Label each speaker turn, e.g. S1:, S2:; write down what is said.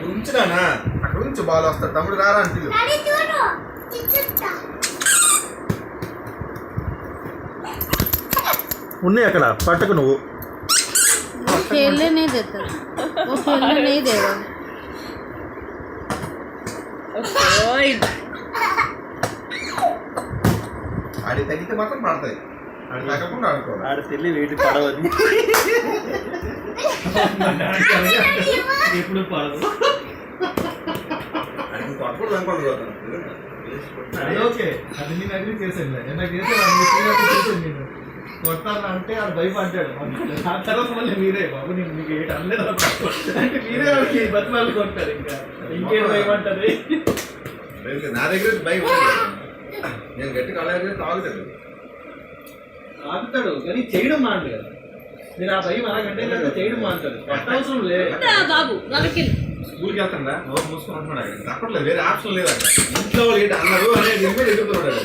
S1: ఉంచునా అక్కడ ఉంచు బాల్ వస్తాడు తమ్ముడు రారా అంటే ఉన్నాయి అక్కడ పట్టకు నువ్వు
S2: खेलने नहीं देता वो खेलने नहीं देगा
S1: ఆడి తగ్గితే మాత్రం పడతాయి ఆడి తగ్గకుండా ఆడుకోవాలి
S3: ఆడ తెల్లి వేడి పడవది ఎప్పుడు పడదు
S1: అది పట్టుకోవడం అనుకోండి
S3: ఓకే అది నేను అగ్రీ చేసాను నాకు చేసాను నేను కొట్టాను అంటే అది భయపడ్డాడు ఆ తర్వాత మళ్ళీ మీరే బాబు నేను మీకు ఏంటి అనలేదు అంటే మీరే వాళ్ళకి బతిమాలు కొట్టారు ఇంకా ఇంకేం భయపడ్డది
S1: నా దగ్గర భయం నేను గట్టిగా అలాగే తాగుతాడు
S3: ఆగుతాడు కానీ చేయడం మాండు కదా మీరు ఆ భయం అలాగంటే చేయడం మాంటాడు కొట్టవసరం లేదు
S2: బాబు
S1: స్కూల్కి వెళ్తాడా నోరు మూసుకొని అంటున్నాడు అక్కడ తప్పట్లేదు వేరే ఆప్షన్ లేదు అక్కడ ఇంట్లో వాళ్ళు ఏంటి అన్నారు అనేది ఎదుగుతున్నాడు